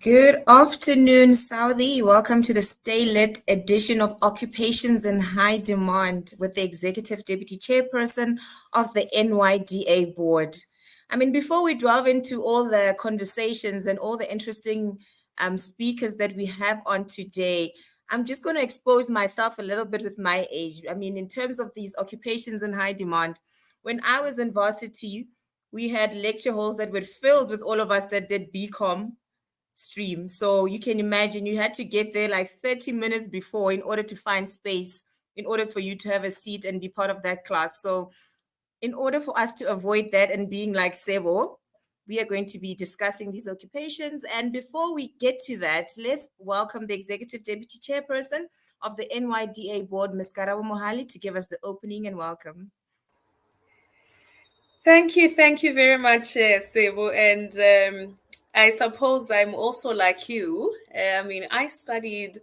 Good afternoon, Saudi. Welcome to the Stay Lit edition of Occupations in High Demand with the Executive Deputy Chairperson of the NYDA Board. Before we delve into all the conversations and all the interesting speakers that we have on today, I'm just going to expose myself a little bit with my age. In terms of these occupations in high demand, when I was in varsity, we had lecture halls that were filled with all of us that did BCom stream. So you can imagine you had to get there like 30 minutes before in order to find space, in order for you to have a seat and be part of that class. So in order for us to avoid that and being like Sebo, we are going to be discussing these occupations. And before we get to that, let's welcome the Executive Deputy Chairperson of the NYDA Board, Ms. Karabo Mohali, to give us the opening and welcome. Thank you very much, Sebo. And I suppose I'm also like you. I studied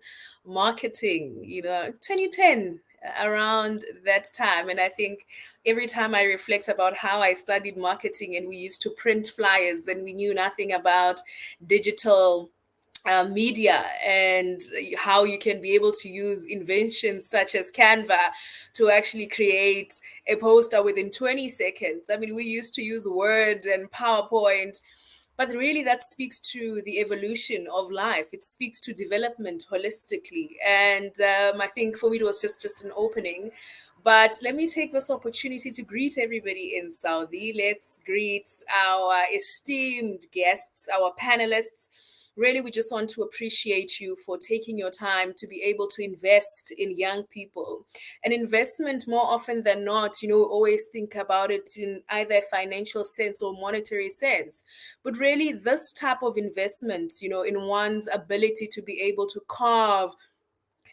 marketing, 2010, around that time. And I think every time I reflect about how I studied marketing and we used to print flyers and we knew nothing about digital media and how you can be able to use inventions such as Canva to actually create a poster within 20 seconds. We used to use Word and PowerPoint, but really that speaks to the evolution of life. It speaks to development holistically. And I think for me, it was just an opening. But let me take this opportunity to greet everybody in Saudi. Let's greet our esteemed guests, our panelists. Really, we just want to appreciate you for taking your time to be able to invest in young people. An investment, more often than not, always think about it in either a financial sense or monetary sense. But really, this type of investment, in one's ability to be able to carve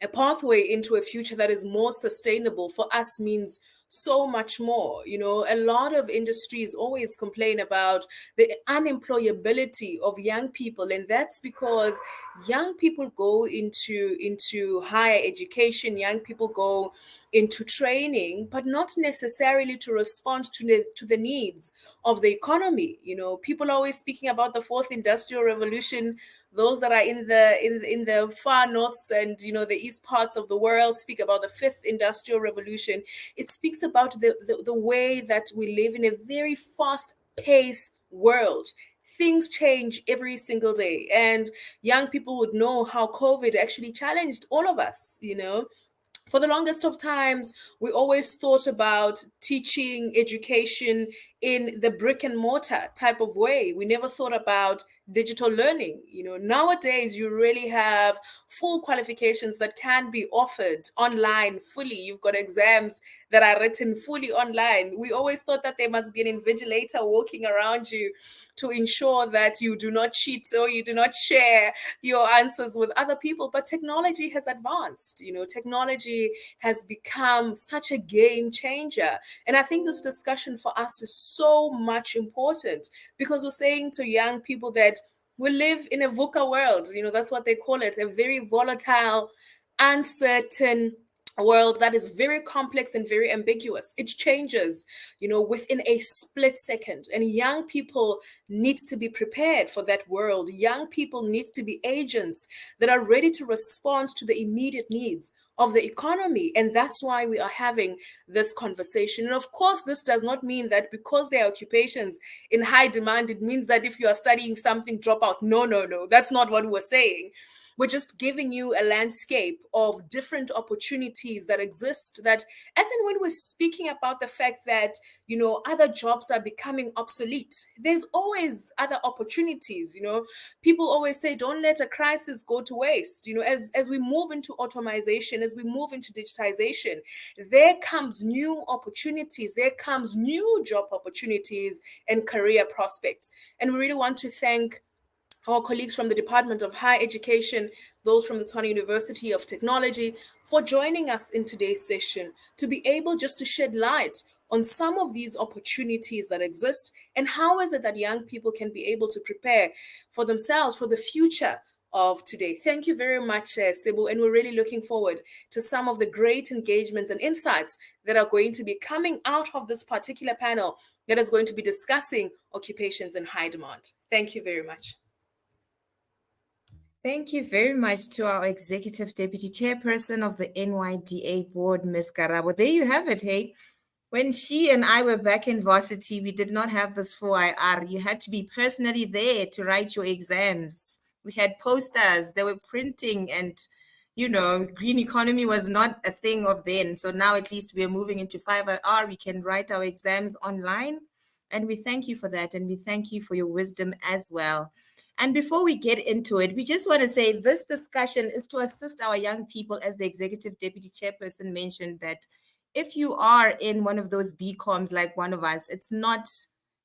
a pathway into a future that is more sustainable for us means so much more. A lot of industries always complain about the unemployability of young people, and that's because young people go into higher education, young people go into training, but not necessarily to respond to the needs of the economy. People are always speaking about the fourth industrial revolution. Those that are in the far north and the east parts of the world speak about the fifth industrial revolution. It speaks about the way that we live in a very fast paced world. Things change every single day, and young people would know how COVID actually challenged all of us. For the longest of times, we always thought about teaching education in the brick and mortar type of way. We never thought about digital learning. Nowadays, you really have full qualifications that can be offered online fully. You've got exams that are written fully online. We always thought that there must be an invigilator walking around you to ensure that you do not cheat or you do not share your answers with other people. But technology has advanced. Technology has become such a game changer. And I think this discussion for us is so much important because we're saying to young people that we live in a VUCA world. That's what they call it, a very volatile, uncertain world that is very complex and very ambiguous. It changes, within a split second. And young people need to be prepared for that world. Young people need to be agents that are ready to respond to the immediate needs of the economy. And that's why we are having this conversation. And of course, this does not mean that because there are occupations in high demand, it means that if you are studying something, drop out. No. That's not what we're saying. We're just giving you a landscape of different opportunities that exist, that as and when we're speaking about the fact that, other jobs are becoming obsolete, there's always other opportunities. People always say, don't let a crisis go to waste. As we move into automation, as we move into digitization, there comes new opportunities, there comes new job opportunities and career prospects. And we really want to thank our colleagues from the Department of Higher Education, those from the Tshwane University of Technology, for joining us in today's session to be able just to shed light on some of these opportunities that exist and how is it that young people can be able to prepare for themselves for the future of today. Thank you very much, Sebo, and we're really looking forward to some of the great engagements and insights that are going to be coming out of this particular panel that is going to be discussing occupations in high demand. Thank you very much. Thank you very much to our Executive Deputy Chairperson of the NYDA Board, Ms. Karabo. There you have it, hey. When she and I were back in varsity, we did not have this 4IR. You had to be personally there to write your exams. We had posters, they were printing, and green economy was not a thing of then. So now at least we are moving into 5IR. We can write our exams online. And we thank you for that. And we thank you for your wisdom as well. And before we get into it, we just want to say this discussion is to assist our young people, as the Executive Deputy Chairperson mentioned, that if you are in one of those BComs like one of us, it's not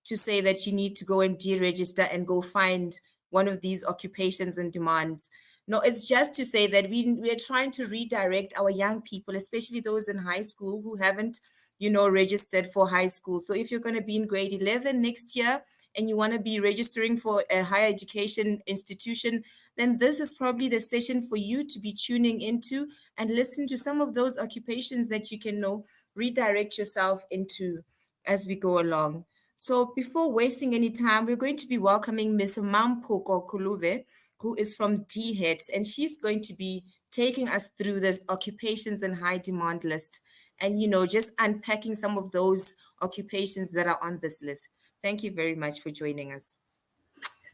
to say that you need to go and deregister and go find one of these occupations and demands. No, it's just to say that we are trying to redirect our young people, especially those in high school who haven't, registered for high school. So if you're going to be in grade 11 next year and you want to be registering for a higher education institution, then this is probably the session for you to be tuning into and listen to some of those occupations that you can redirect yourself into as we go along. So before wasting any time, we're going to be welcoming Ms. Mampoko Kulube, who is from DHETS, and she's going to be taking us through this occupations in high demand list and, just unpacking some of those occupations that are on this list. Thank you very much for joining us.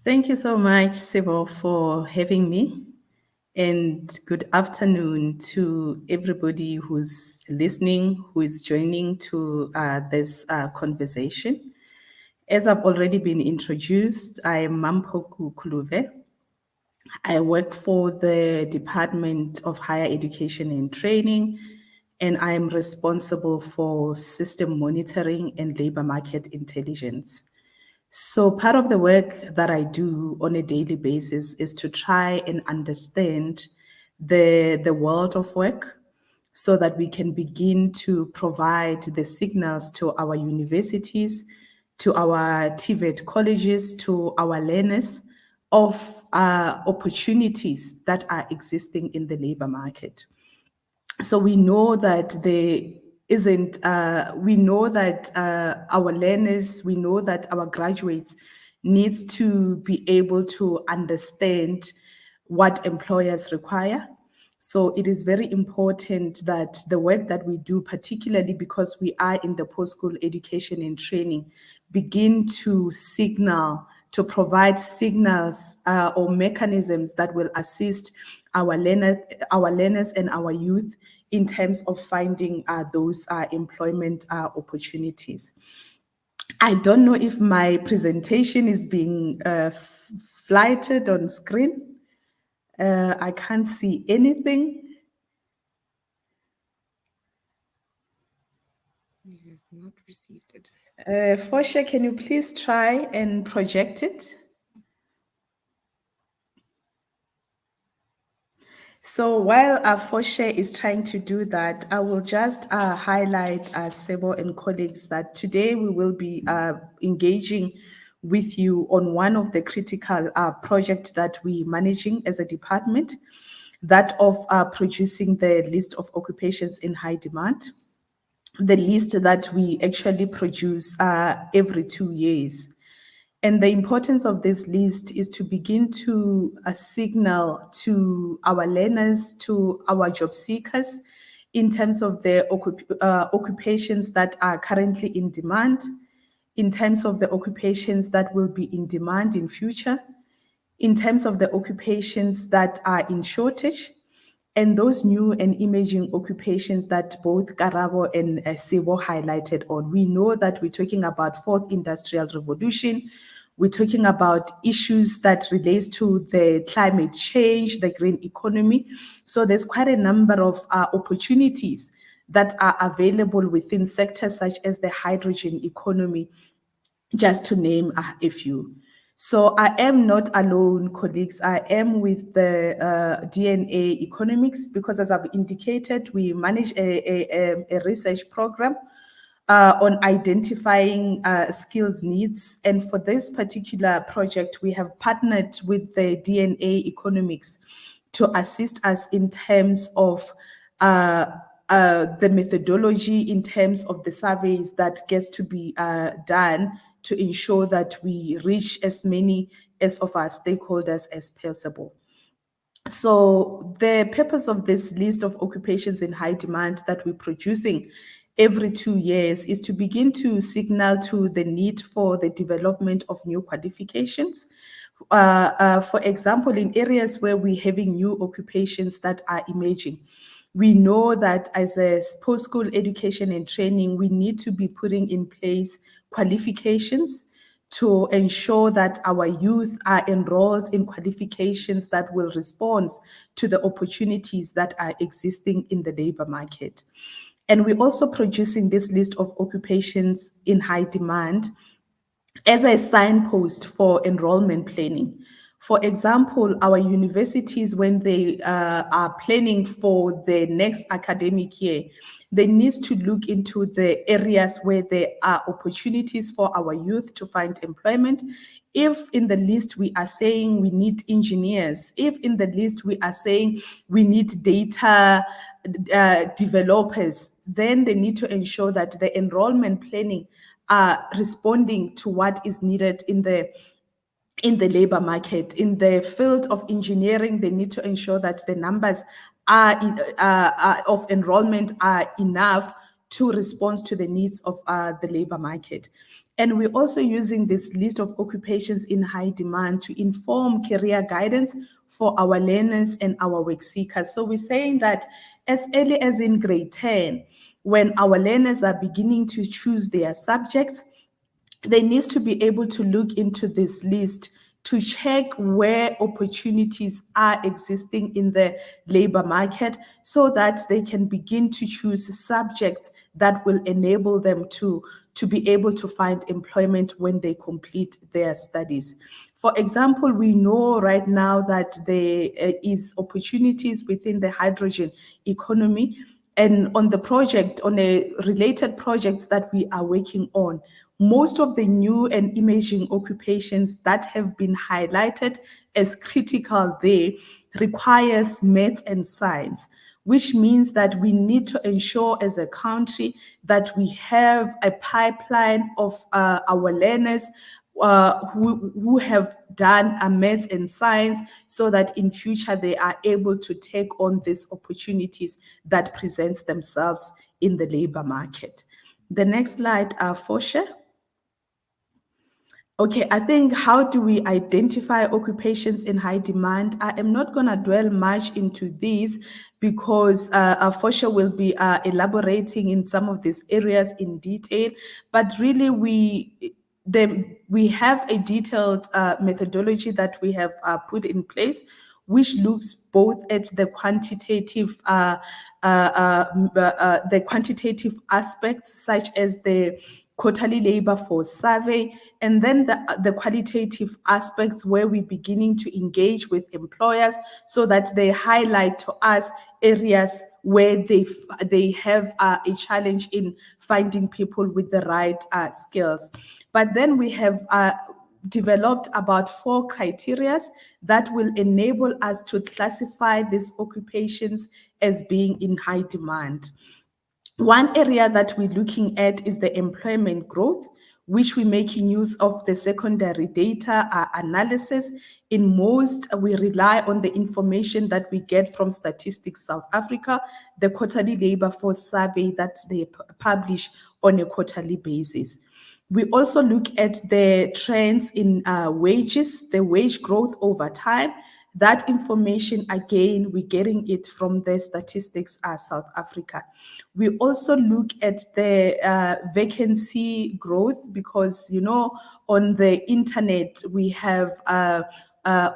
Thank you so much, Sibo, for having me. And good afternoon to everybody who's listening, who is joining to this conversation. As I've already been introduced, I am Mampoku Kuluve. I work for the Department of Higher Education and Training, and I am responsible for system monitoring and labor market intelligence. So part of the work that I do on a daily basis is to try and understand the world of work so that we can begin to provide the signals to our universities, to our TVET colleges, to our learners of opportunities that are existing in the labor market. So we know that we know that our learners, we know that our graduates needs to be able to understand what employers require. So it is very important that the work that we do, particularly because we are in the post-school education and training, begin to provide signals or mechanisms that will assist our learners and our youth in terms of finding those employment opportunities. I don't know if my presentation is being flighted on screen. I can't see anything. He has not received it. Fosha, can you please try and project it? So while Fosha is trying to do that, I will just highlight Sebo and colleagues that today we will be engaging with you on one of the critical projects that we're managing as a department, that of producing the list of occupations in high demand, the list that we actually produce every 2 years. And the importance of this list is to begin to signal to our learners, to our job seekers, in terms of the occupations that are currently in demand, in terms of the occupations that will be in demand in future, in terms of the occupations that are in shortage, and those new and emerging occupations that both Karabo and Sebo highlighted on. We know that we're talking about fourth industrial revolution. We're talking about issues that relates to the climate change, the green economy. So there's quite a number of opportunities that are available within sectors such as the hydrogen economy, just to name a few. So I am not alone, colleagues. I am with the DNA Economics because, as I've indicated, we manage a research program on identifying skills needs. And for this particular project, we have partnered with the DNA Economics to assist us in terms of the methodology, in terms of the surveys that gets to be done to ensure that we reach as many as of our stakeholders as possible. So the purpose of this list of occupations in high demand that we're producing every 2 years is to begin to signal to the need for the development of new qualifications. For example, in areas where we're having new occupations that are emerging, we know that as a post-school education and training, we need to be putting in place qualifications to ensure that our youth are enrolled in qualifications that will respond to the opportunities that are existing in the labor market. And we're also producing this list of occupations in high demand as a signpost for enrollment planning. For example, our universities, when they are planning for the next academic year, they need to look into the areas where there are opportunities for our youth to find employment. If in the list we are saying we need engineers, if in the list we are saying we need data developers, then they need to ensure that the enrollment planning are responding to what is needed in the labor market. In the field of engineering, they need to ensure that the numbers of enrollment are enough to respond to the needs of the labor market. And we're also using this list of occupations in high demand to inform career guidance for our learners and our work seekers. So we're saying that as early as in grade 10, when our learners are beginning to choose their subjects, they need to be able to look into this list to check where opportunities are existing in the labor market so that they can begin to choose subjects that will enable them to be able to find employment when they complete their studies. For example, we know right now that there is opportunities within the hydrogen economy, and on a related project that we are working on, most of the new and emerging occupations that have been highlighted as critical there requires maths and science, which means that we need to ensure as a country that we have a pipeline of our learners who have done maths and science, so that in future they are able to take on these opportunities that presents themselves in the labor market. The next slide, Fosha. Okay, I think how do we identify occupations in high demand? I am not going to dwell much into this because Fosha will be elaborating in some of these areas in detail, but really we have a detailed methodology that we have put in place, which looks both at the quantitative aspects, such as the quarterly labor force survey, and then the qualitative aspects where we're beginning to engage with employers so that they highlight to us areas where they have a challenge in finding people with the right skills. But then we have developed about 4 criteria that will enable us to classify these occupations as being in high demand. One area that we're looking at is the employment growth, which we're making use of the secondary data analysis. In most, we rely on the information that we get from Statistics South Africa, the quarterly labor force survey that they publish on a quarterly basis. We also look at the trends in wages, the wage growth over time. That information, again, we're getting it from the Statistics South Africa. We also look at the vacancy growth because, on the internet, we have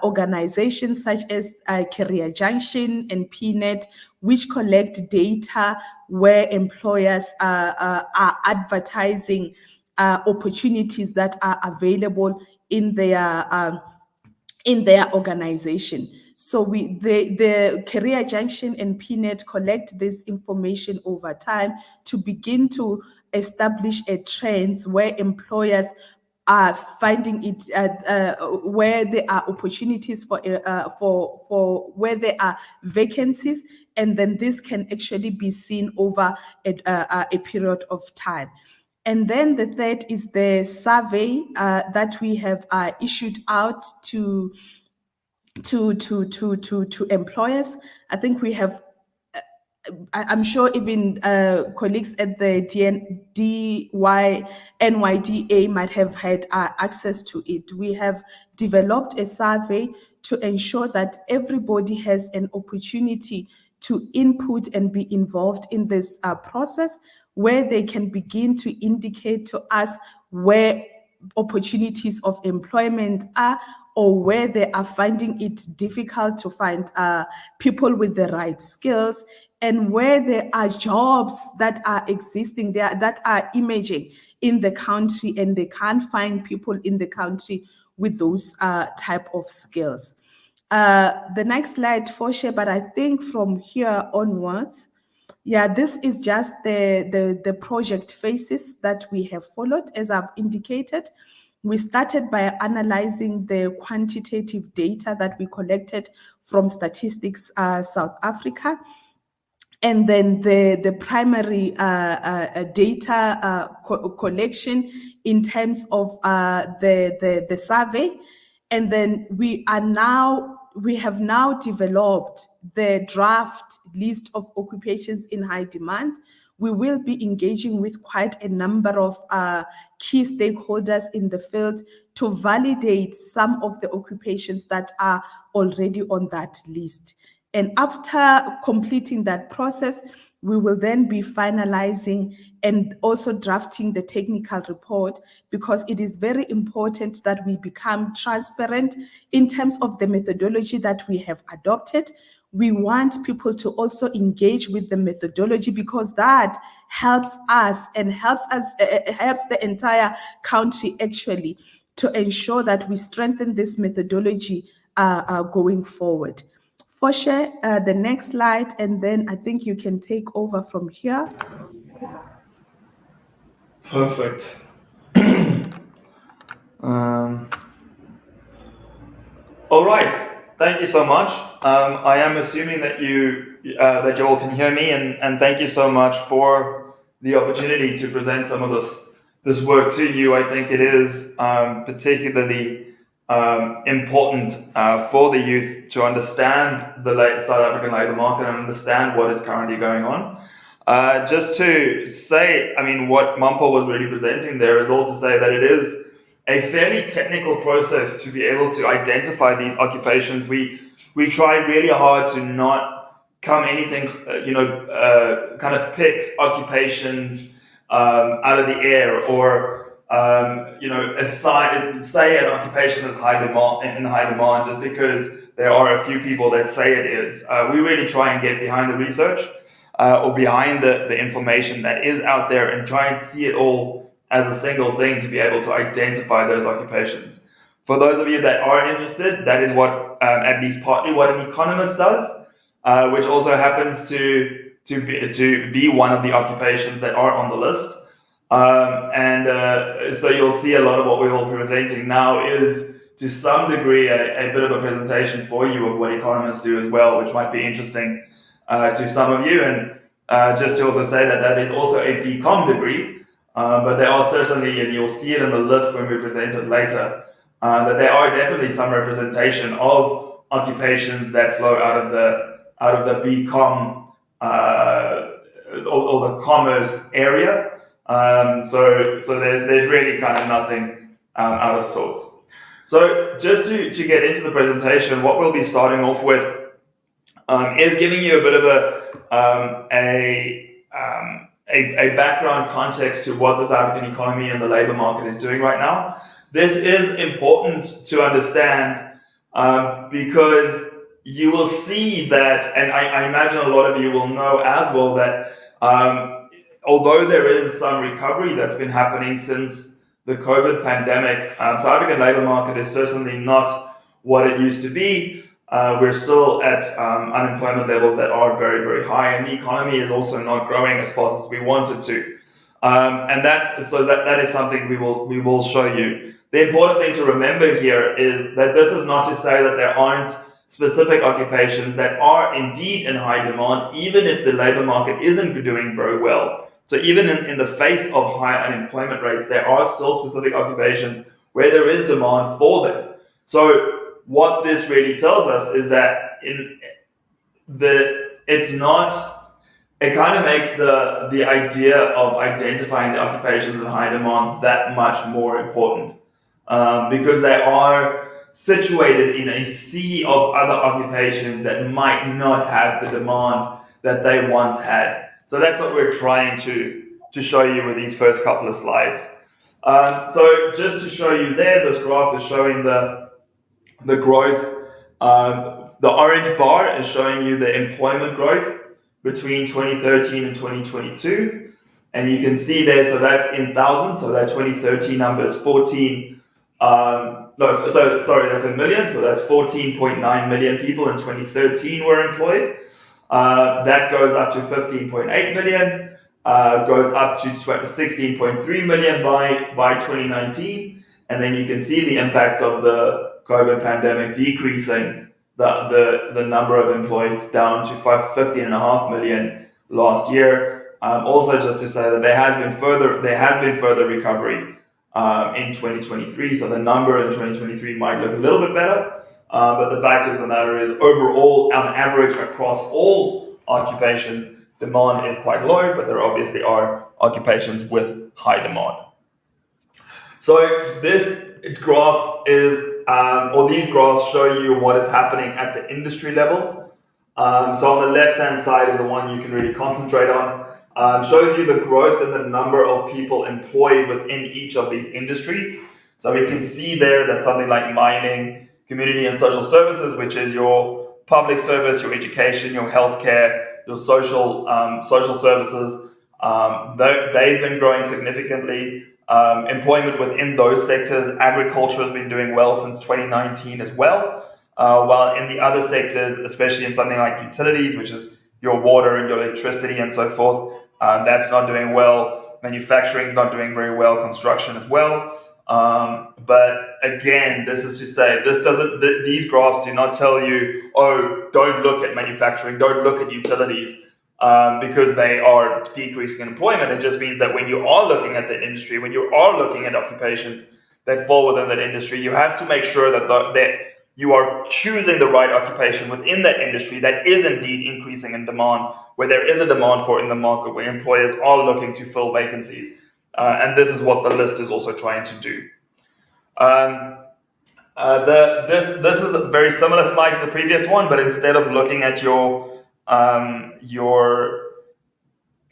organizations such as Career Junction and PNet, which collect data where employers are advertising opportunities that are available in their organization. So the Career Junction and PNet collect this information over time to begin to establish a trend where employers are finding it where there are opportunities for where there are vacancies, and then this can actually be seen over a period of time. And then the third is the survey that we have issued out to to employers. I think we have, I'm sure even colleagues at the NYDA might have had access to it. We have developed a survey to ensure that everybody has an opportunity to input and be involved in this process, where they can begin to indicate to us where opportunities of employment are, or where they are finding it difficult to find people with the right skills, and where there are jobs that are existing there that are emerging in the country and they can't find people in the country with those type of skills. The next slide, Foshe, but I think from here onwards, yeah, this is just the project phases that we have followed, as I've indicated. We started by analyzing the quantitative data that we collected from Statistics South Africa. And then the primary data collection in terms of the survey. And then we have now developed the draft list of occupations in high demand. We will be engaging with quite a number of key stakeholders in the field to validate some of the occupations that are already on that list. And after completing that process, we will then be finalizing and also drafting the technical report, because it is very important that we become transparent in terms of the methodology that we have adopted. We want people to also engage with the methodology, because that helps us and helps the entire country actually to ensure that we strengthen this methodology going forward. Foshe, the next slide, and then I think you can take over from here. Perfect. All right. Thank you so much. I am assuming that you all can hear me, and thank you so much for the opportunity to present some of this work to you. I think it is particularly important for the youth to understand the South African labour market and understand what is currently going on. Just to say, I mean, what Mampo was really presenting there is all to say that it is a fairly technical process to be able to identify these occupations. We try really hard to not come anything, kind of pick occupations out of the air, or say an occupation is high demand just because there are a few people that say it is. We really try and get behind the research or behind the information that is out there and try and see it all as a single thing to be able to identify those occupations. For those of you that are interested, that is what, at least partly what an economist does, which also happens to be one of the occupations that are on the list. So you'll see a lot of what we're all presenting now is, to some degree, a bit of a presentation for you of what economists do as well, which might be interesting to some of you. And just to also say that is also a BCom degree, but there are certainly, and you'll see it in the list when we present it later, that there are definitely some representation of occupations that flow out of the BCom or the commerce area. So there's really kind of nothing out of sorts. So just to get into the presentation, what we'll be starting off with is giving you a bit of a background context to what the South African economy and the labour market is doing right now. This is important to understand because you will see that, and I imagine a lot of you will know as well, that although there is some recovery that's been happening since the COVID pandemic, South African labour market is certainly not what it used to be. We're still at unemployment levels that are very, very high, and the economy is also not growing as fast as we want it to. And that is something we will show you. The important thing to remember here is that this is not to say that there aren't specific occupations that are indeed in high demand, even if the labour market isn't doing very well. So even in the face of high unemployment rates, there are still specific occupations where there is demand for them. So what this really tells us is that it kind of makes the idea of identifying the occupations in high demand that much more important, because they are situated in a sea of other occupations that might not have the demand that they once had. So that's what we're trying to show you with these first couple of slides. So just to show you there, this graph is showing the growth. The orange bar is showing you the employment growth between 2013 and 2022. And you can see there, so that's in thousands, so that 2013 number is 14, that's in millions, so that's 14.9 million people in 2013 were employed. That goes up to 15.8 million, goes up to 16.3 million by 2019. And then you can see the impacts of the COVID pandemic decreasing the number of employed down to 15.5 million last year. Also, just to say that there has been further recovery in 2023. So the number in 2023 might look a little bit better, but the fact of the matter is, overall, on average, across all occupations, demand is quite low, but there obviously are occupations with high demand. So this graph these graphs show you what is happening at the industry level. So on the left-hand side is the one you can really concentrate on. Shows you the growth in the number of people employed within each of these industries. So we can see there that something like mining, community and social services, which is your public service, your education, your healthcare, your social services, they've been growing significantly. Employment within those sectors, agriculture has been doing well since 2019 as well. While in the other sectors, especially in something like utilities, which is your water and your electricity and so forth, that's not doing well. Manufacturing is not doing very well. Construction as well. But again, this is to say, these graphs do not tell you, oh, don't look at manufacturing, don't look at utilities, because they are decreasing in employment. It just means that when you are looking at the industry, when you are looking at occupations that fall within that industry, you have to make sure that you are choosing the right occupation within that industry that is indeed increasing in demand, where there is a demand for in the market, where employers are looking to fill vacancies. And this is what the list is also trying to do. This is a very similar slide to the previous one, but instead of looking at your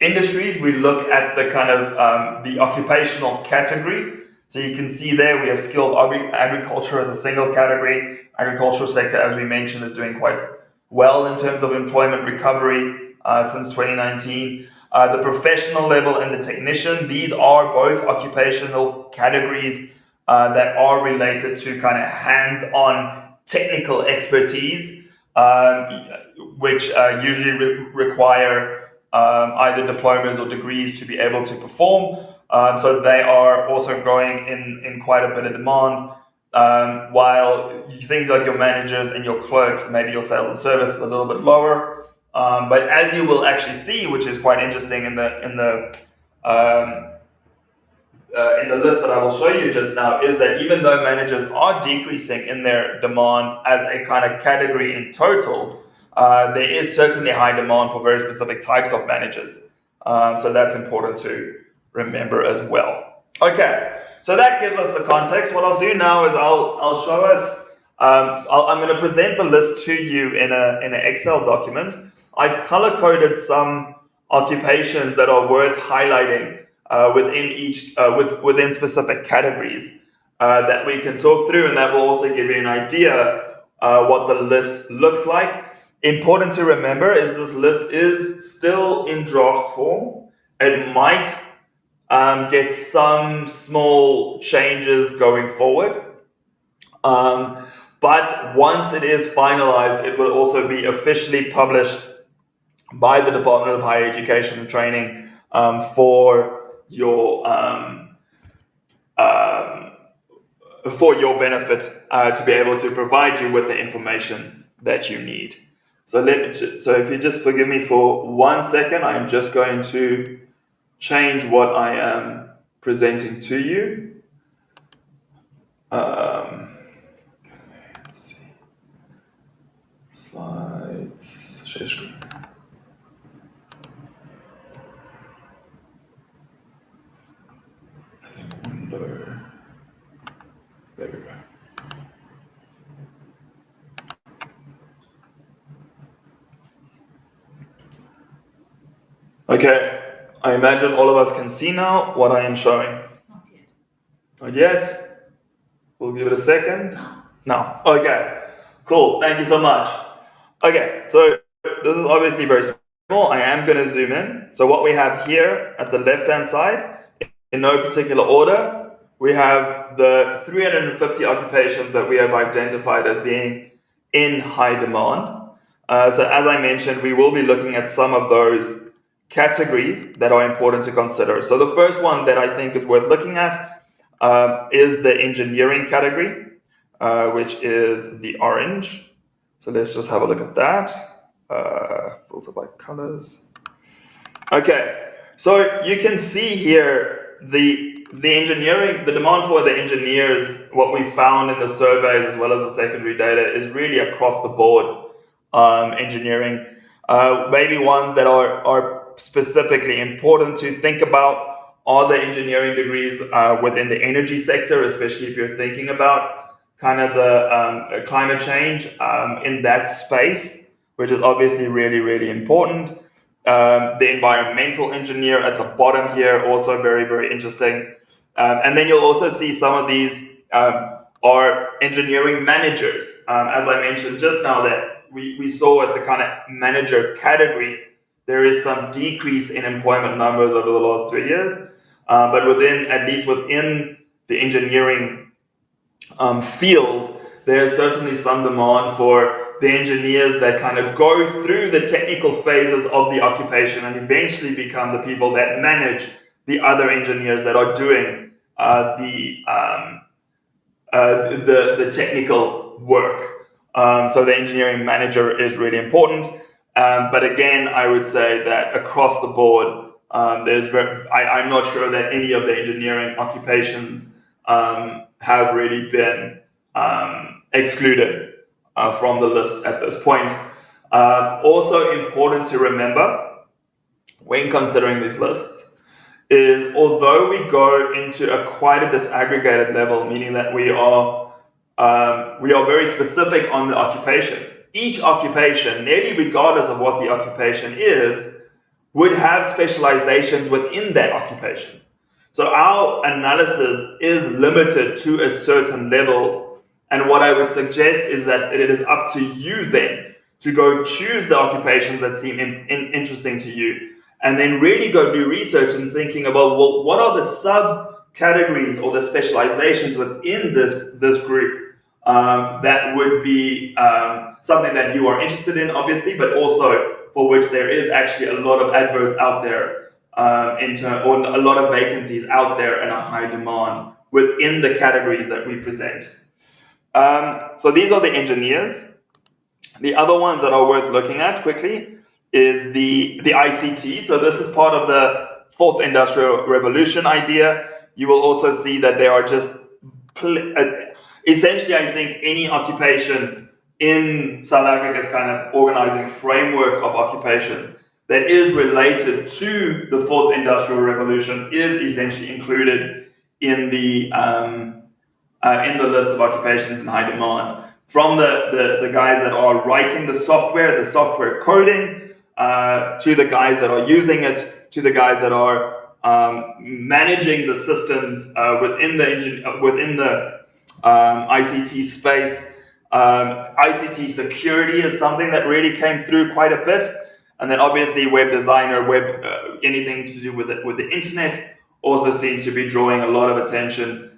industries, we look at the kind of the occupational category. So you can see there we have skilled agriculture as a single category. Agricultural sector, as we mentioned, is doing quite well in terms of employment recovery since 2019. The professional level and the technician, these are both occupational categories that are related to kind of hands-on technical expertise, which usually require either diplomas or degrees to be able to perform. So they are also growing in quite a bit of demand, while things like your managers and your clerks, maybe your sales and service is a little bit lower. But as you will actually see, which is quite interesting in the list that I will show you just now, is that even though managers are decreasing in their demand as a kind of category in total, there is certainly high demand for very specific types of managers. So that's important to remember as well. Okay, so that gives us the context. What I'll do now is I'll show us. I'm going to present the list to you in an Excel document. I've color coded some occupations that are worth highlighting within specific categories that we can talk through, and that will also give you an idea what the list looks like. Important to remember is this list is still in draft form. It might get some small changes going forward, but once it is finalized, it will also be officially published by the Department of Higher Education and Training for your benefit, to be able to provide you with the information that you need. So if you just forgive me for 1 second, I'm just going to change what I am presenting to you. Let's see. Share screen. I think window. There we go. Okay, I imagine all of us can see now what I am showing. Not yet. Not yet? We'll give it a second. No. No. Okay, cool. Thank you so much. Okay, so this is obviously very small. I am going to zoom in. So what we have here at the left-hand side, in no particular order, we have the 350 occupations that we have identified as being in high demand. So as I mentioned, we will be looking at some of those categories that are important to consider. So the first one that I think is worth looking at is the engineering category, which is the orange. So let's just have a look at that. Filter by colors. Okay, so you can see here the engineering, the demand for the engineers, what we found in the surveys as well as the secondary data is really across the board engineering. Maybe ones that are specifically important to think about are the engineering degrees within the energy sector, especially if you're thinking about kind of the climate change in that space, which is obviously really, really important. The environmental engineer at the bottom here, also very, very interesting. And then you'll also see some of these are engineering managers. As I mentioned just now that we saw at the kind of manager category, there is some decrease in employment numbers over the last 3 years. But at least within the engineering field, there's certainly some demand for the engineers that kind of go through the technical phases of the occupation and eventually become the people that manage the other engineers that are doing the technical work. So the engineering manager is really important. But again, I would say that across the board, I'm not sure that any of the engineering occupations have really been excluded from the list at this point. Also important to remember when considering these lists is although we go into quite a disaggregated level, meaning that we are very specific on the occupations. Each occupation, nearly regardless of what the occupation is, would have specializations within that occupation. So our analysis is limited to a certain level. And what I would suggest is that it is up to you then to go choose the occupations that seem interesting to you, and then really go do research and thinking about, well, what are the subcategories or the specializations within this group that would be something that you are interested in, obviously, but also for which there is actually a lot of adverts out there or a lot of vacancies out there and a high demand within the categories that we present. So these are the engineers. The other ones that are worth looking at quickly is the ICT. So this is part of the fourth industrial revolution idea. You will also see that there are just essentially, I think any occupation in South Africa's kind of organizing framework of occupation that is related to the fourth industrial revolution is essentially included in the list of occupations in high demand. From the guys that are writing the software coding, to the guys that are using it, to the guys that are managing the systems within the ICT space. ICT security is something that really came through quite a bit, and then obviously web designer, anything to do with the internet also seems to be drawing a lot of attention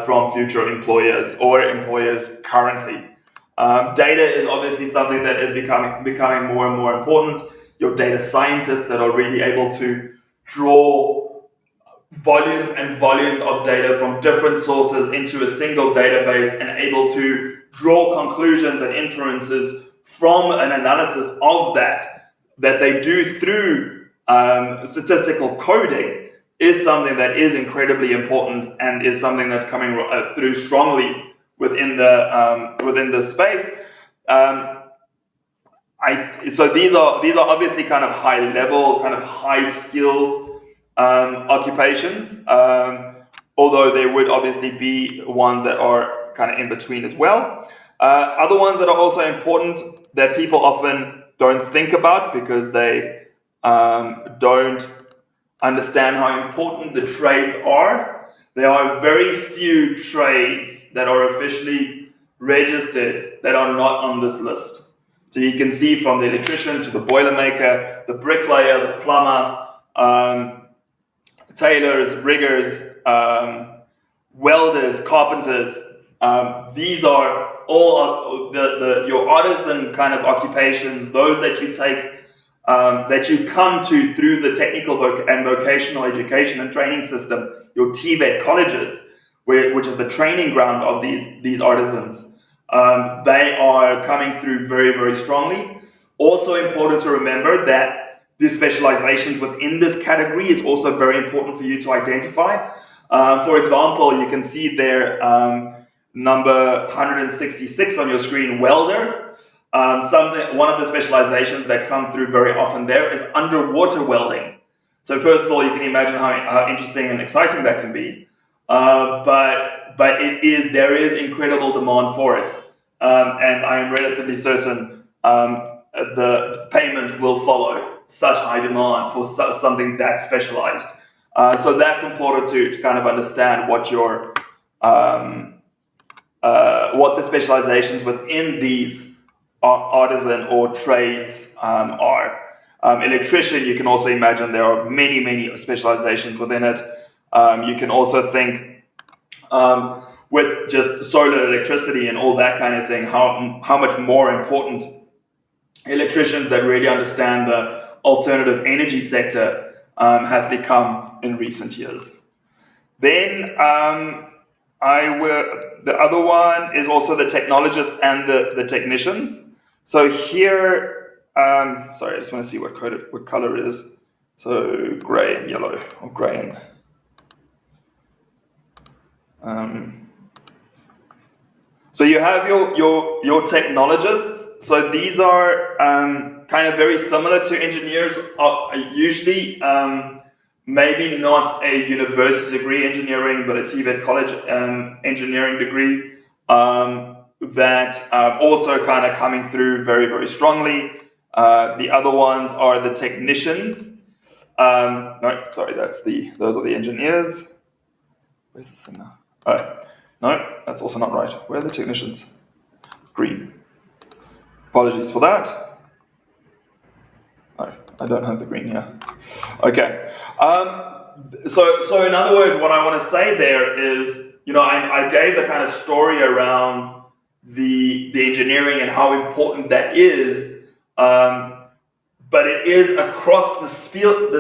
from future employers or employers currently. Data is obviously something that is becoming more and more important. Your data scientists that are really able to draw volumes and volumes of data from different sources into a single database and able to draw conclusions and inferences from an analysis of that they do through statistical coding is something that is incredibly important and is something that's coming through strongly within the space. so these are obviously kind of high level, kind of high skill occupations, although there would obviously be ones that are kind of in between as well. Other ones that are also important that people often don't think about because they don't understand how important the trades are. There are very few trades that are officially registered that are not on this list. So you can see from the electrician to the boilermaker, the bricklayer, the plumber, tailors, riggers, welders, carpenters. These are all your artisan kind of occupations, those that you take, that you come to through the technical and vocational education and training system, your TVET colleges, which is the training ground of these artisans. They are coming through very, very strongly. Also important to remember that the specializations within this category is also very important for you to identify. For example, you can see there number 166 on your screen, welder. One of the specializations that come through very often there is underwater welding. So first of all, you can imagine how interesting and exciting that can be. But there is incredible demand for it. And I am relatively certain the payment will follow such high demand for something that specialized. So that's important to kind of understand what what the specializations within these artisan or trades are. Electrician, you can also imagine there are many, many specializations within it. You can also think with just solar electricity and all that kind of thing, how much more important electricians that really understand the alternative energy sector has become in recent years. Then the other one is also the technologists and the technicians. So here, sorry, I just want to see what color it is. So gray and yellow, or gray and so you have your technologists. So these are kind of very similar to engineers. Usually, maybe not a university degree engineering, but a TVET college engineering degree that also kind of coming through very, very strongly. The other ones are the technicians. No, sorry, those are the engineers. Where's this thing now? Oh, no, that's also not right. Where are the technicians? Green. Apologies for that. No, I don't have the green here. Okay. So in other words, what I want to say there is, I gave the kind of story around the engineering and how important that is, but it is across the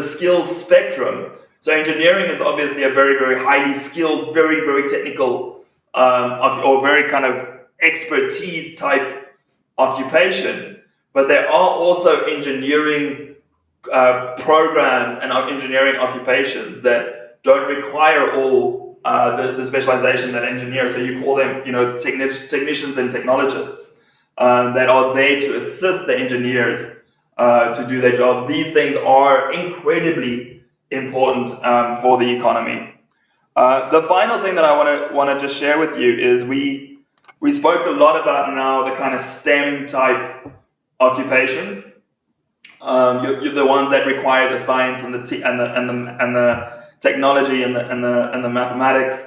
skills spectrum. So engineering is obviously a very, very highly skilled, very, very technical, or very kind of expertise type occupation. But there are also engineering programs and engineering occupations that don't require all the specialization that engineers. So you call them, technicians and technologists that are there to assist the engineers to do their jobs. These things are incredibly important for the economy. The final thing that I want to just share with you is we spoke a lot about now the kind of STEM type occupations. You're the ones that require the science and the technology and the mathematics.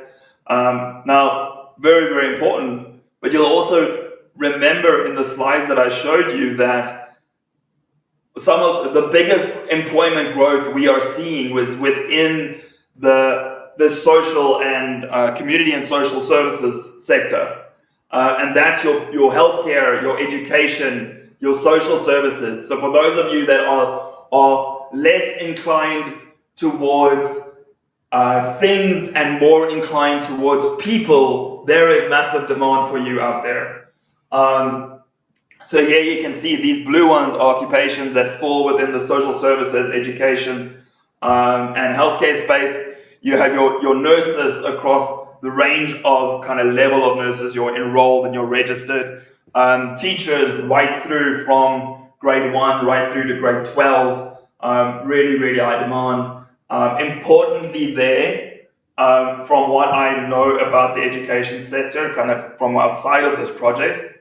Now, very, very important. But you'll also remember in the slides that I showed you that some of the biggest employment growth we are seeing was within the social and community and social services sector. And that's your healthcare, your education, your social services. So for those of you that are less inclined towards things and more inclined towards people, there is massive demand for you out there. So here you can see these blue ones are occupations that fall within the social services, education, and healthcare space. You have your nurses across the range of kind of level of nurses. You're enrolled and you're registered. Teachers right through from grade 1 right through to grade 12. Really, really high demand. Importantly there, from what I know about the education sector, kind of from outside of this project,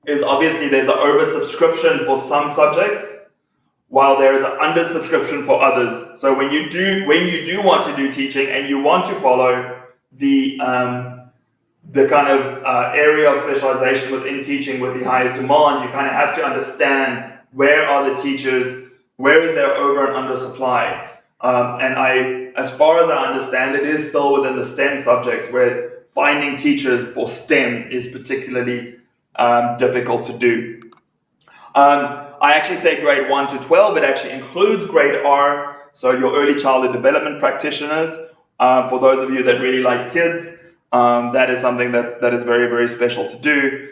is obviously there's an oversubscription for some subjects, while there is an undersubscription for others. So when you do want to do teaching and you want to follow the kind of area of specialization within teaching with the highest demand, you kind of have to understand where are the teachers, where is there over and under supply. And as far as I understand, it is still within the STEM subjects where finding teachers for STEM is particularly difficult to do. I actually say grade 1 to 12, it actually includes grade R, so your early childhood development practitioners. For those of you that really like kids, that is something that is very, very special to do.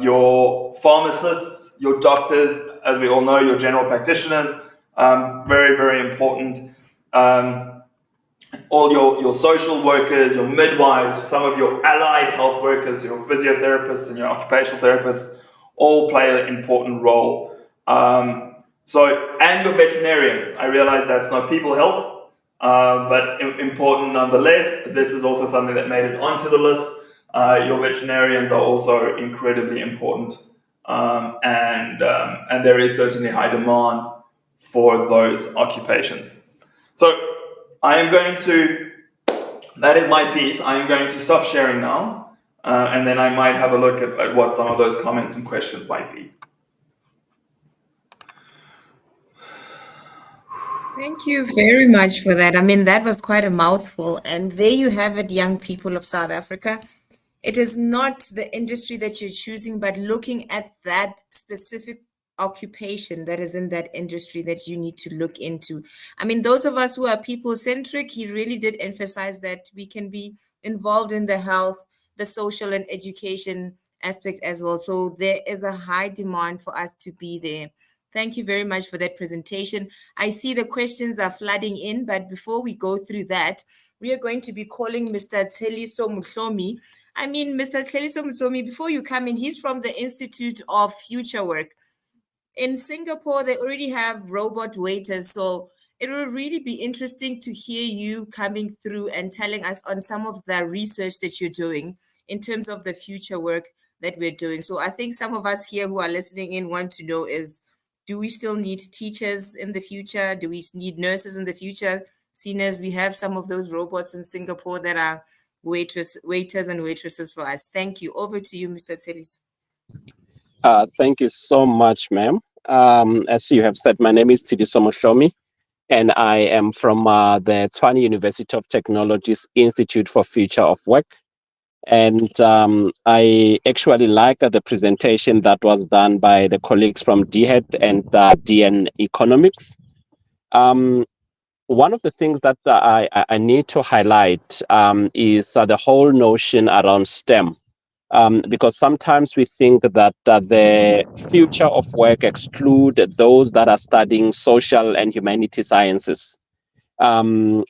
Your pharmacists, your doctors, as we all know, your general practitioners, very, very important. All your social workers, your midwives, some of your allied health workers, your physiotherapists and your occupational therapists all play an important role. And your veterinarians. I realize that's not people health, but important nonetheless. This is also something that made it onto the list. Your veterinarians are also incredibly important, and there is certainly high demand for those occupations. So I am going to, that is my piece. I am going to stop sharing now, and then I might have a look at what some of those comments and questions might be. Thank you very much for that. I mean, that was quite a mouthful. And there you have it, young people of South Africa. It is not the industry that you're choosing, but looking at that specific occupation that is in that industry that you need to look into. I mean, those of us who are people-centric, he really did emphasize that we can be involved in the health, the social and education aspect as well. So there is a high demand for us to be there. Thank you very much for that presentation. I see the questions are flooding in, but before we go through that, we are going to be calling Mr. Teliso Mhlomi. I mean, Mr. Teliso Mhlomi, before you come in, he's from the Institute of Future Work. In Singapore, they already have robot waiters, so it will really be interesting to hear you coming through and telling us on some of the research that you're doing in terms of the future work that we're doing. So I think some of us here who are listening in want to know is, do we still need teachers in the future? Do we need nurses in the future? Seeing as we have some of those robots in Singapore that are waiters and waitresses for us. Thank you. Over to you, Mr. Teliso. Thank you so much, ma'am. As you have said, my name is Teliso Mhlomi, and I am from the Tshwane University of Technology's Institute for Future of Work. And I actually like the presentation that was done by the colleagues from DHET and DN Economics. One of the things that I need to highlight is the whole notion around STEM. Because sometimes we think that the future of work exclude those that are studying social and humanity sciences. And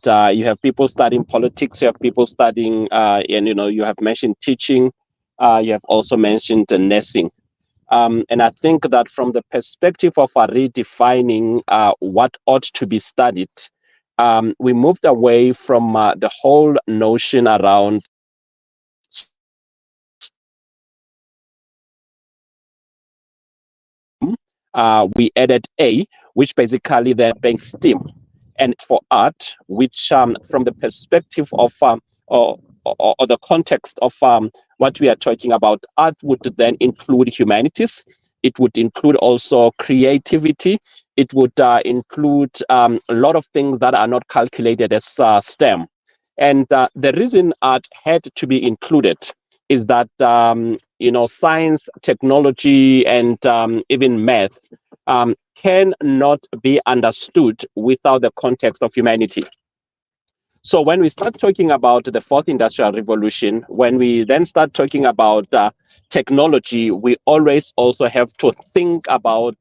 you have people studying politics, you have people studying, and you have mentioned teaching, you have also mentioned nursing. And I think that from the perspective of redefining what ought to be studied, we moved away from the whole notion around we added A, which basically then being STEM. And for art, which from the perspective of or the context of what we are talking about, art would then include humanities. It would include also creativity. It would include a lot of things that are not calculated as STEM. And the reason art had to be included is that science, technology, and even math cannot be understood without the context of humanity. So when we start talking about the fourth industrial revolution, when we then start talking about technology, we always also have to think about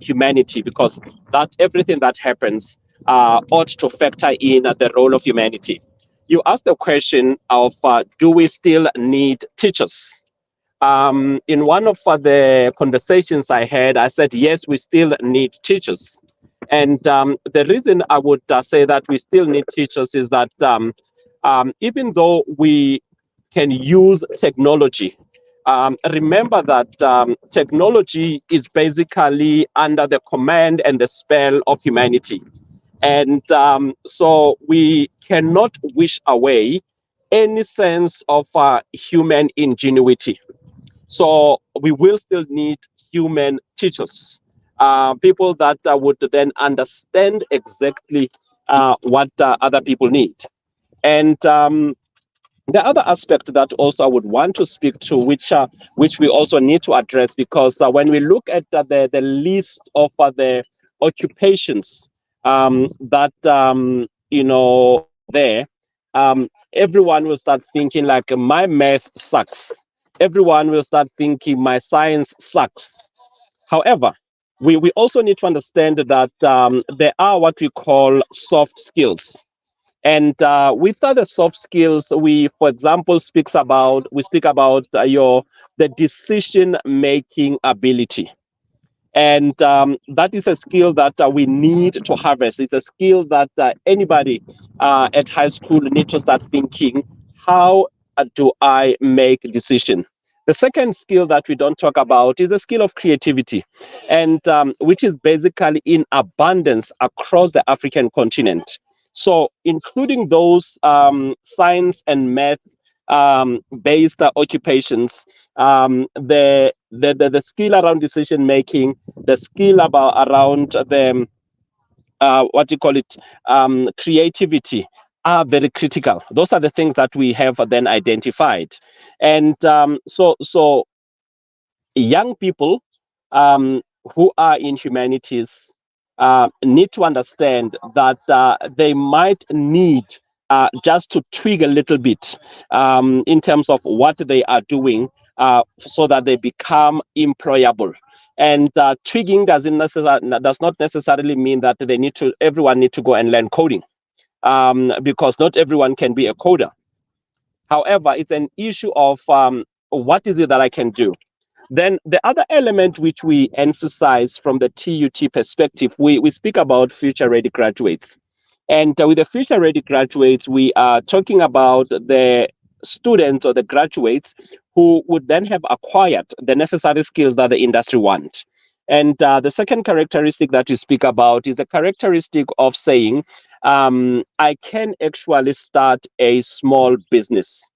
humanity, because that everything that happens ought to factor in the role of humanity. You asked the question of, do we still need teachers? In one of the conversations I had, I said, yes, we still need teachers. And the reason I would say that we still need teachers is that even though we can use technology, remember that technology is basically under the command and the spell of humanity. And so we cannot wish away any sense of human ingenuity. So we will still need human teachers, people that would then understand exactly what other people need. And the other aspect that also I would want to speak to, which we also need to address, because when we look at the list of the occupations that there, everyone will start thinking like my math sucks. Everyone will start thinking my science sucks. However, we also need to understand that there are what we call soft skills. And with other soft skills, for example, speak about the decision-making ability. And that is a skill that we need to harvest. It's a skill that anybody at high school needs to start thinking, how do I make a decision? The second skill that we don't talk about is the skill of creativity, and which is basically in abundance across the African continent. So including those science and math based occupations, the skill around decision making, the skill around the creativity are very critical. Those are the things that we have then identified. And so young people who are in humanities need to understand that they might need just to tweak a little bit in terms of what they are doing so that they become employable. And tweaking does not necessarily mean that everyone need to go and learn coding, because not everyone can be a coder. However, it's an issue of what is it that I can do? Then the other element which we emphasize from the TUT perspective, we speak about future-ready graduates. And with the future-ready graduates, we are talking about the students or the graduates who would then have acquired the necessary skills that the industry wants. And the second characteristic that you speak about is a characteristic of saying, I can actually start a small business.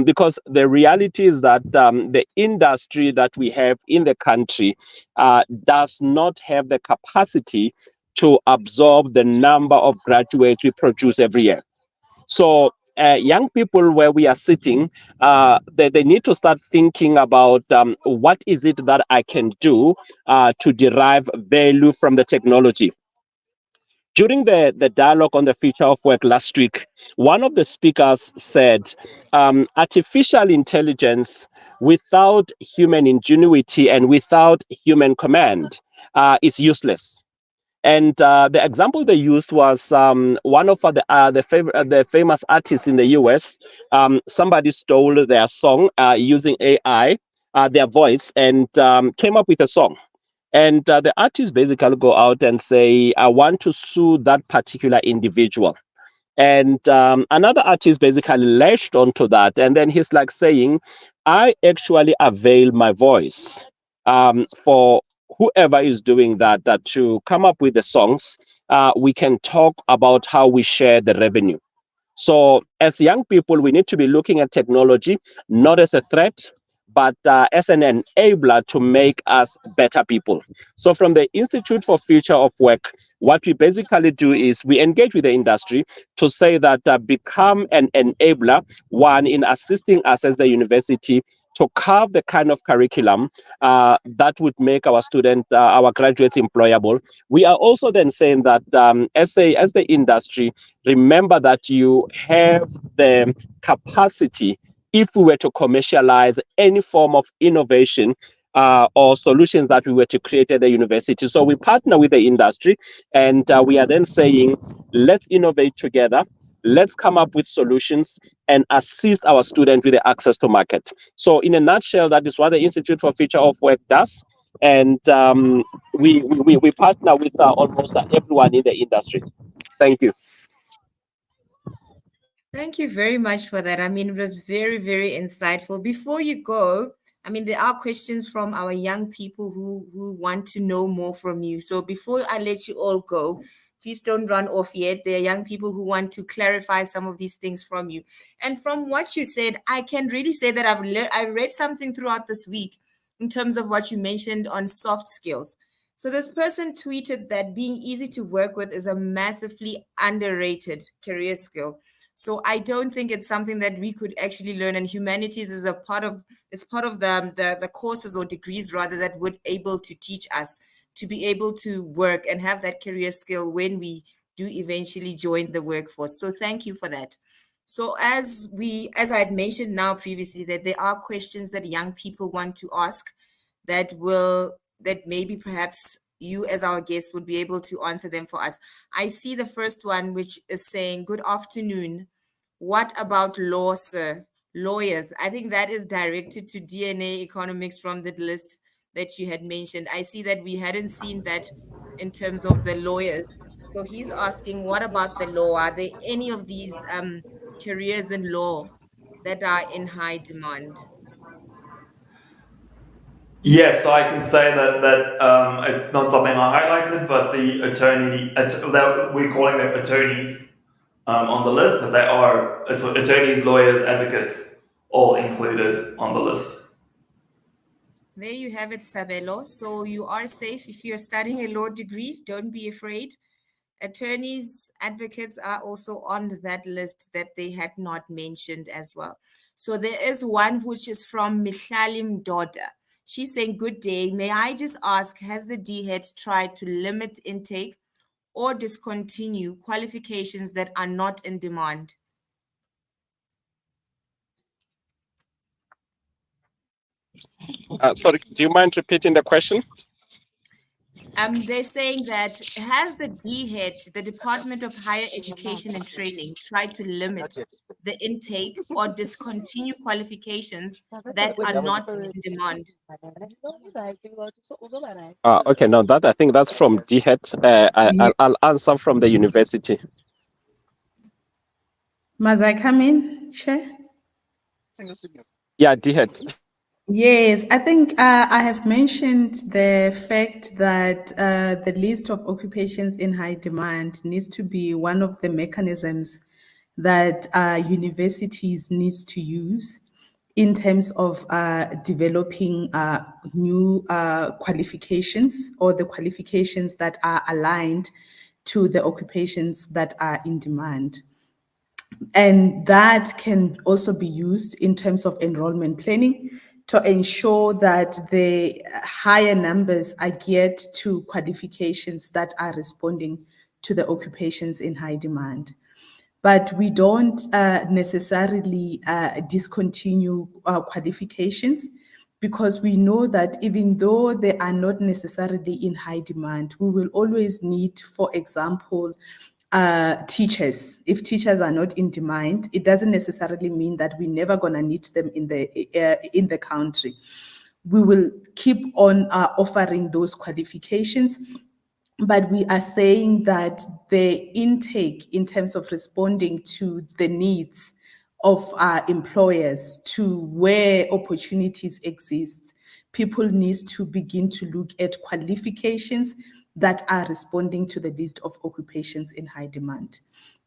Because the reality is that the industry that we have in the country does not have the capacity to absorb the number of graduates we produce every year. So young people where we are sitting, they need to start thinking about what is it that I can do to derive value from the technology. During the dialogue on the future of work last week, one of the speakers said, artificial intelligence without human ingenuity and without human command is useless. And the example they used was one of the famous artists in the US. Somebody stole their song using AI, their voice, and came up with a song. And the artists basically go out and say, I want to sue that particular individual. And another artist basically latched onto that. And then he's like saying, I actually avail my voice for whoever is doing that to come up with the songs. We can talk about how we share the revenue. So as young people, we need to be looking at technology, not as a threat, but as an enabler to make us better people. So from the Institute for Future of Work, what we basically do is we engage with the industry to say that become an enabler, one, in assisting us as the university to carve the kind of curriculum that would make our our graduates employable. We are also then saying that as the industry, remember that you have the capacity, if we were to commercialize any form of innovation or solutions that we were to create at the university. So we partner with the industry, and we are then saying, let's innovate together. let's come up with solutions and assist our students with the access to market. So in a nutshell, that is what the Institute for Future of Work does. And we partner with almost everyone in the industry. Thank you. Thank you very much for that. I mean, it was very, very insightful. Before you go, I mean, there are questions from our young people who want to know more from you. So before I let you all go, please don't run off yet. There are young people who want to clarify some of these things from you. And from what you said, I can really say that I read something throughout this week in terms of what you mentioned on soft skills. So this person tweeted that being easy to work with is a massively underrated career skill. So I don't think it's something that we could actually learn, and humanities is part of the courses or degrees rather that would able to teach us to be able to work and have that career skill when we do eventually join the workforce. So thank you for that. So as I had mentioned now previously, that there are questions that young people want to ask that maybe perhaps you as our guest would be able to answer them for us. I see the first one, which is saying, good afternoon. What about law, sir? Lawyers. I think that is directed to DNA economics from the list that you had mentioned. I see that we hadn't seen that in terms of the lawyers. So he's asking, what about the law? Are there any of these careers in law that are in high demand? Yes, so I can say that it's not something I highlighted, but the we're calling them attorneys on the list, but they are attorneys, lawyers, advocates, all included on the list. There you have it, Sabelo. So you are safe if you're studying a law degree. Don't be afraid. Attorneys, advocates are also on that list that they had not mentioned as well. So there is one which is from Mihlalim Doda. She's saying, good day. May I just ask, has the DHET tried to limit intake or discontinue qualifications that are not in demand? Sorry, do you mind repeating the question? They're saying that has the DHET, the Department of Higher Education and Training, tried to limit the intake or discontinue qualifications that are not in demand? Okay, no, that I think that's from DHET. I'll answer from the university. Must I come in, Chair? Yeah, DHET. Yes, I think I have mentioned the fact that the list of occupations in high demand needs to be one of the mechanisms that universities needs to use in terms of developing new qualifications or the qualifications that are aligned to the occupations that are in demand. And that can also be used in terms of enrollment planning to ensure that the higher numbers are geared to qualifications that are responding to the occupations in high demand. But we don't necessarily discontinue qualifications, because we know that even though they are not necessarily in high demand, we will always need, for example, teachers. If teachers are not in demand, it doesn't necessarily mean that we're never gonna need them in the country. We will keep on offering those qualifications, but we are saying that the intake in terms of responding to the needs of our employers, to where opportunities exist, people need to begin to look at qualifications that are responding to the list of occupations in high demand.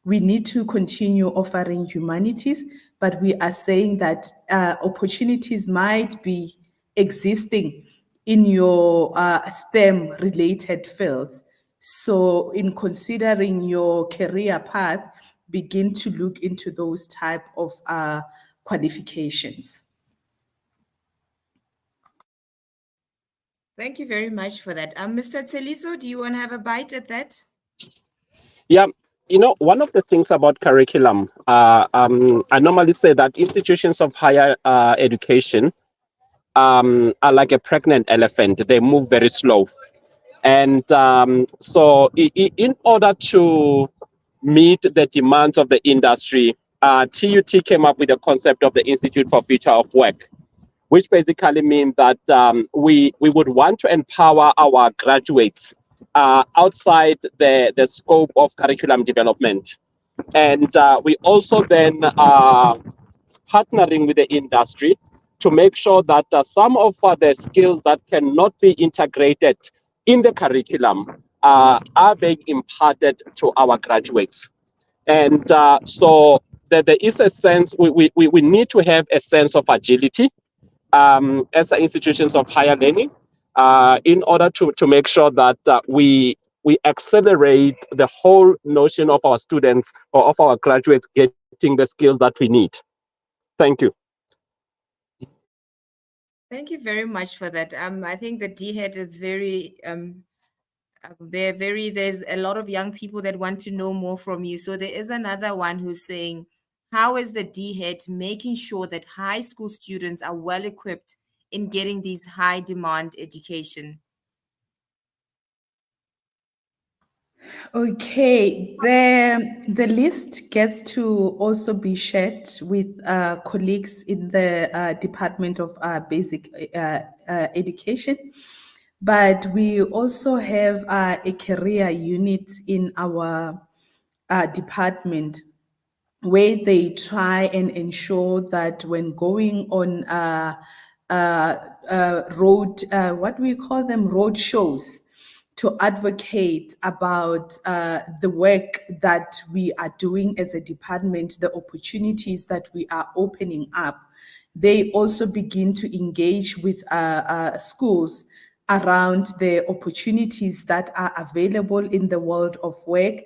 We need to continue offering humanities, but we are saying that opportunities might be existing in your STEM-related fields. So in considering your career path, begin to look into those type of qualifications. Thank you very much for that. Mr. Tseliso, do you want to have a bite at that? Yeah, you know, one of the things about curriculum, I normally say that institutions of higher education are like a pregnant elephant. They move very slow. And so in order to meet the demands of the industry, TUT came up with the concept of the Institute for Future of Work, which basically means that we would want to empower our graduates outside the scope of curriculum development. And we also then are partnering with the industry to make sure that some of the skills that cannot be integrated in the curriculum are being imparted to our graduates. And so there is a sense, we need to have a sense of agility as institutions of higher learning in order to make sure that we accelerate the whole notion of our students or of our graduates getting the skills that we need. Thank you. Thank you very much for that. I think the DHET is very there's a lot of young people that want to know more from you. So there is another one who's saying, how is the DHET making sure that high school students are well equipped in getting these high demand education? Okay, the list gets to also be shared with colleagues in the Department of Basic Education, but we also have a career unit in our department where they try and ensure that when going on road, what we call them, road shows, to advocate about the work that we are doing as a department, the opportunities that we are opening up, they also begin to engage with schools around the opportunities that are available in the world of work.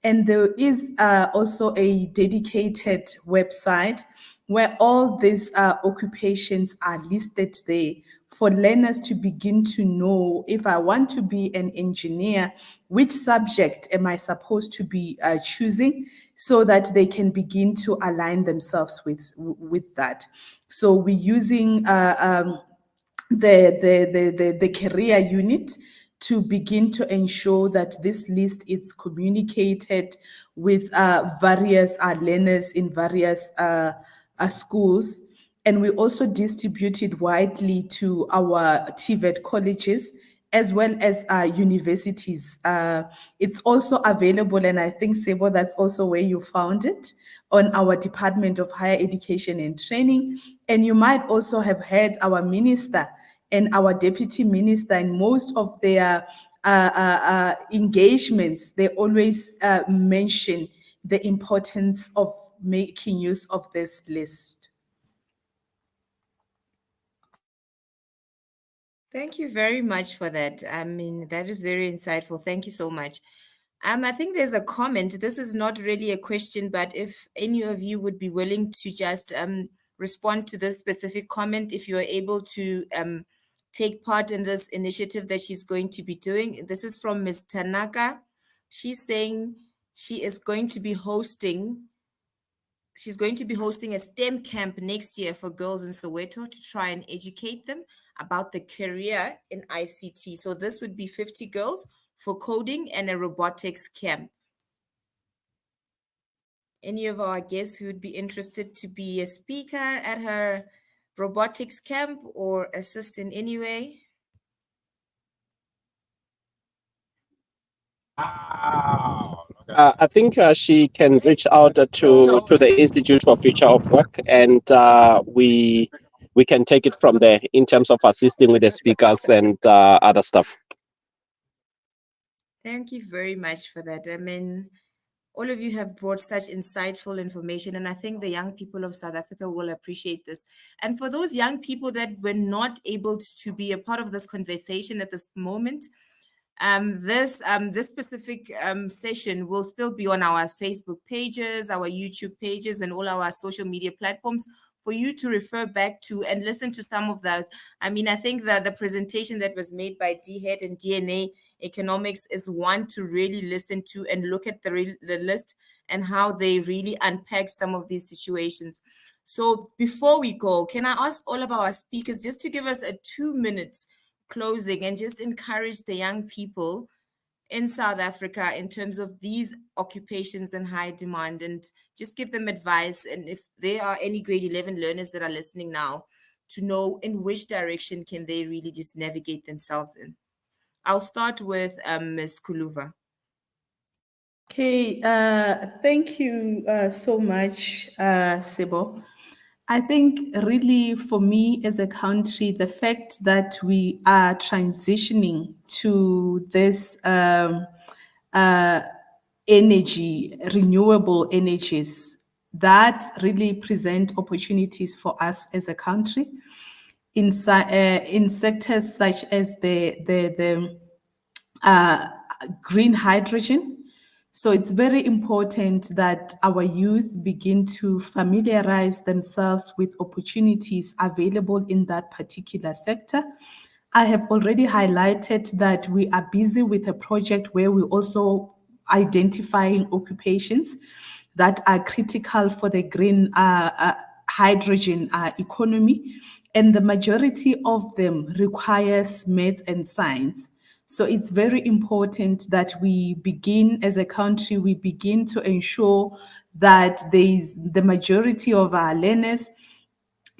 And there is also a dedicated website where all these occupations are listed there for learners to begin to know, if I want to be an engineer, which subject am I supposed to be choosing, so that they can begin to align themselves with that. So we're using the career unit to begin to ensure that this list is communicated with various learners in various schools. And we also distribute it widely to our TVET colleges as well as universities. It's also available, and I think, Sebo, that's also where you found it, on our Department of Higher Education and Training. And you might also have heard our minister and our deputy minister in most of their engagements, they always mention the importance of making use of this list. Thank you very much for that. I mean, that is very insightful. Thank you so much. I think there's a comment. This is not really a question, but if any of you would be willing to just respond to this specific comment, if you are able to take part in this initiative that she's going to be doing. This is from Ms. Tanaka. She's saying she's going to be hosting a STEM camp next year for girls in Soweto to try and educate them about the career in ICT. So this would be 50 girls for coding and a robotics camp. Any of our guests who would be interested to be a speaker at her robotics camp or assist in any way? I think she can reach out to the Institute for Future of Work, and we can take it from there in terms of assisting with the speakers and other stuff. Thank you very much for that. I mean, all of you have brought such insightful information, and I think the young people of South Africa will appreciate this. And for those young people that were not able to be a part of this conversation at this moment, this specific session will still be on our Facebook pages, our YouTube pages, and all our social media platforms for you to refer back to and listen to some of that. I mean, I think that the presentation that was made by DHET and DNA Economics is one to really listen to and look at the list and how they really unpack some of these situations. So before we go, can I ask all of our speakers just to give us a 2 minutes closing and just encourage the young people in South Africa in terms of these occupations in high demand, and just give them advice. And if there are any grade 11 learners that are listening now, to know in which direction can they really just navigate themselves in. I'll start with Ms. Kuluva. Okay, thank you so much, Sebo. I think really for me as a country, the fact that we are transitioning to this energy, renewable energies, that really present opportunities for us as a country in sectors such as the green hydrogen. So it's very important that our youth begin to familiarize themselves with opportunities available in that particular sector. I have already highlighted that we are busy with a project where we're also identifying occupations that are critical for the green hydrogen economy, and the majority of them requires maths and science. So it's very important that we begin as a country, we begin to ensure that the majority of our learners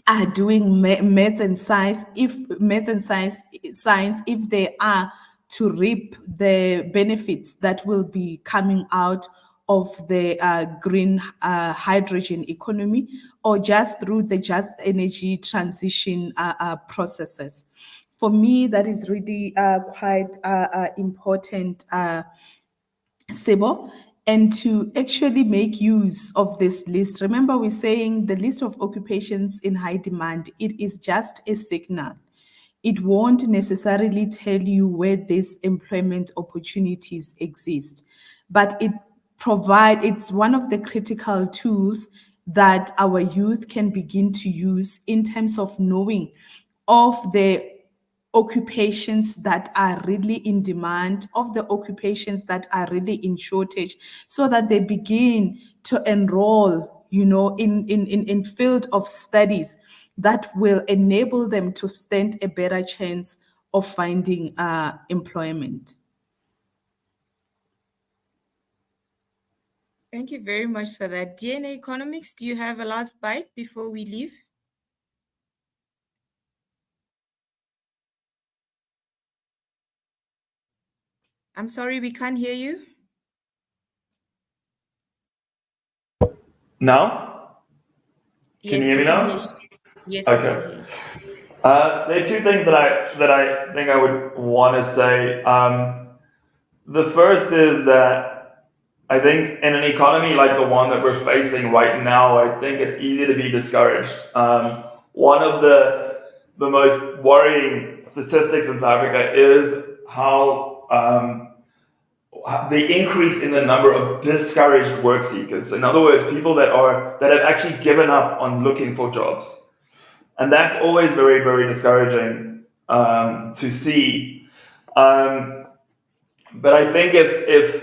are doing maths and science. If maths and science, if they are to reap the benefits that will be coming out of the green hydrogen economy, or just through the just energy transition processes. For me, that is really quite important, Sebo. And to actually make use of this list, remember we're saying the list of occupations in high demand, it is just a signal. It won't necessarily tell you where these employment opportunities exist, but it's one of the critical tools that our youth can begin to use in terms of knowing of the occupations that are really in demand, of the occupations that are really in shortage, so that they begin to enroll, in field of studies that will enable them to stand a better chance of finding employment. Thank you very much for that. DNA Economics, do you have a last bite before we leave? I'm sorry, we can't hear you. Now? Can you hear me now? Yes, we can hear you. There are two things that I think I would want to say. The first is that I think in an economy like the one that we're facing right now, I think it's easy to be discouraged. One of the most worrying statistics in South Africa is how the increase in the number of discouraged work seekers. In other words, people that have actually given up on looking for jobs. And that's always very, very discouraging to see. But I think if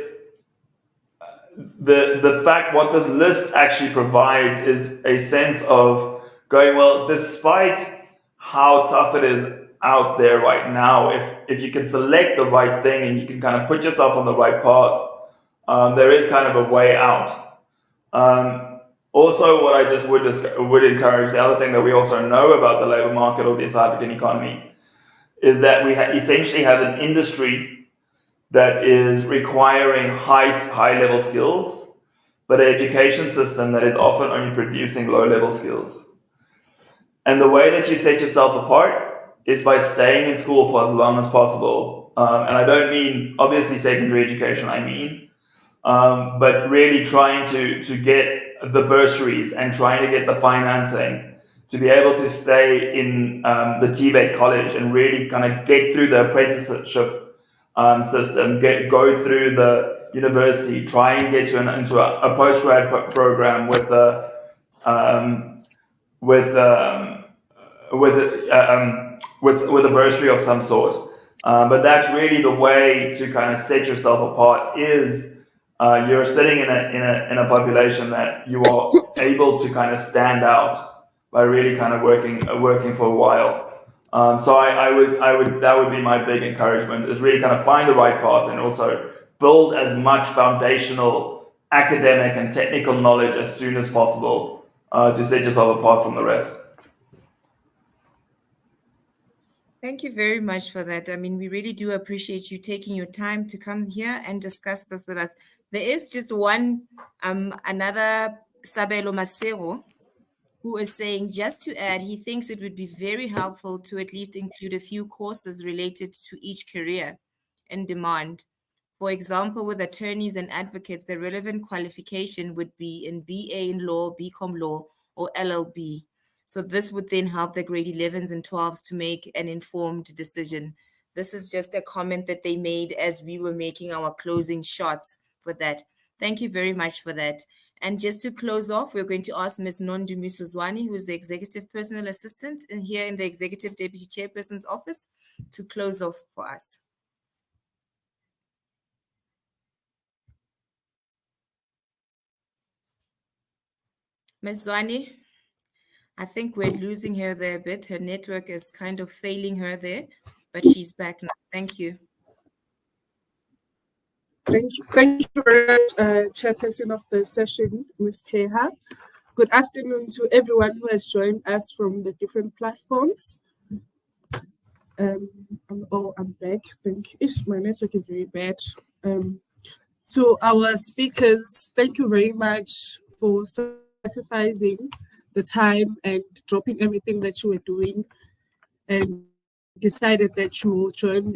the fact what this list actually provides is a sense of going, well, despite how tough it is out there right now, if you can select the right thing and you can kind of put yourself on the right path, there is kind of a way out. Also, what I just would encourage, the other thing that we also know about the labor market or the South African economy is that we essentially have an industry that is requiring high level skills, but an education system that is often only producing low level skills. And the way that you set yourself apart is by staying in school for as long as possible. And I don't mean obviously secondary education, but really trying to get the bursaries and trying to get the financing to be able to stay in the TVET college and really kind of get through the apprenticeship system, go through the university, try and get into a postgrad program with a bursary of some sort. But that's really the way to kind of set yourself apart. Is you're sitting in a population that you are able to kind of stand out by really kind of working for a while. So I would that would be my big encouragement, is really kind of find the right path and also build as much foundational academic and technical knowledge as soon as possible to set yourself apart from the rest. Thank you very much for that. I mean, we really do appreciate you taking your time to come here and discuss this with us. There is just one, another Sabelo Masero, who is saying, just to add, he thinks it would be very helpful to at least include a few courses related to each career in demand. For example, with attorneys and advocates, the relevant qualification would be in BA in law, BCom law, or LLB. So this would then help the grade 11s and 12s to make an informed decision. This is just a comment that they made as we were making our closing shots for that. Thank you very much for that. And just to close off, we're going to ask Ms. Nondumu Suzwani, who is the Executive Personal Assistant here in the Executive Deputy Chairperson's office, to close off for us. Ms. Zwani, I think we're losing her there a bit. Her network is kind of failing her there, but she's back now. Thank you. Thank you very much, Chairperson of the session, Ms. Keha. Good afternoon to everyone who has joined us from the different platforms. I'm back. Thank you. My network is very bad. To our speakers, thank you very much for sacrificing the time and dropping everything that you were doing and decided that you will join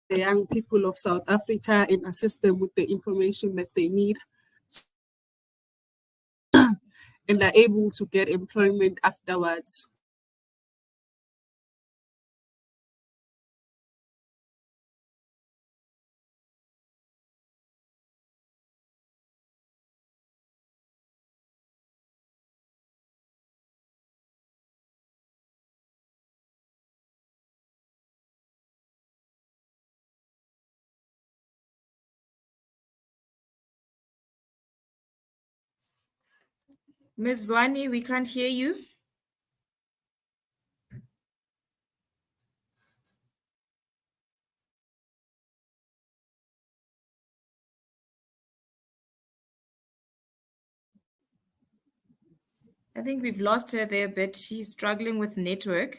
the young people of South Africa and assist them with the information that they need and are able to get employment afterwards. Ms. Zwani, we can't hear you. I think we've lost her there a bit. She's struggling with network.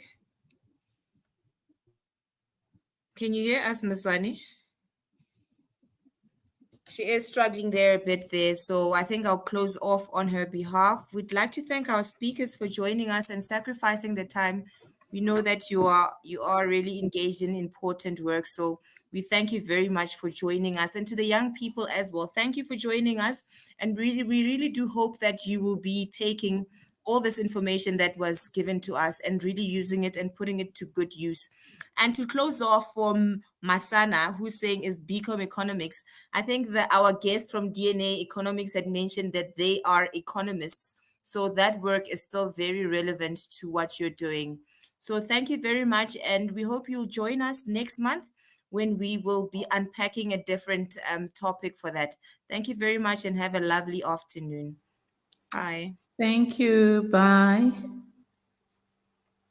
Can you hear us, Ms. Zwani? She is struggling there a bit there, so I think I'll close off on her behalf. We'd like to thank our speakers for joining us and sacrificing the time. We know that you are really engaged in important work, so we thank you very much for joining us. And to the young people as well, thank you for joining us. And we really do hope that you will be taking all this information that was given to us and really using it and putting it to good use. And to close off from Masana, who's saying is BCom Economics, I think that our guest from DNA Economics had mentioned that they are economists. So that work is still very relevant to what you're doing. So thank you very much. And we hope you'll join us next month when we will be unpacking a different topic for that. Thank you very much and have a lovely afternoon. Bye. Thank you. Bye.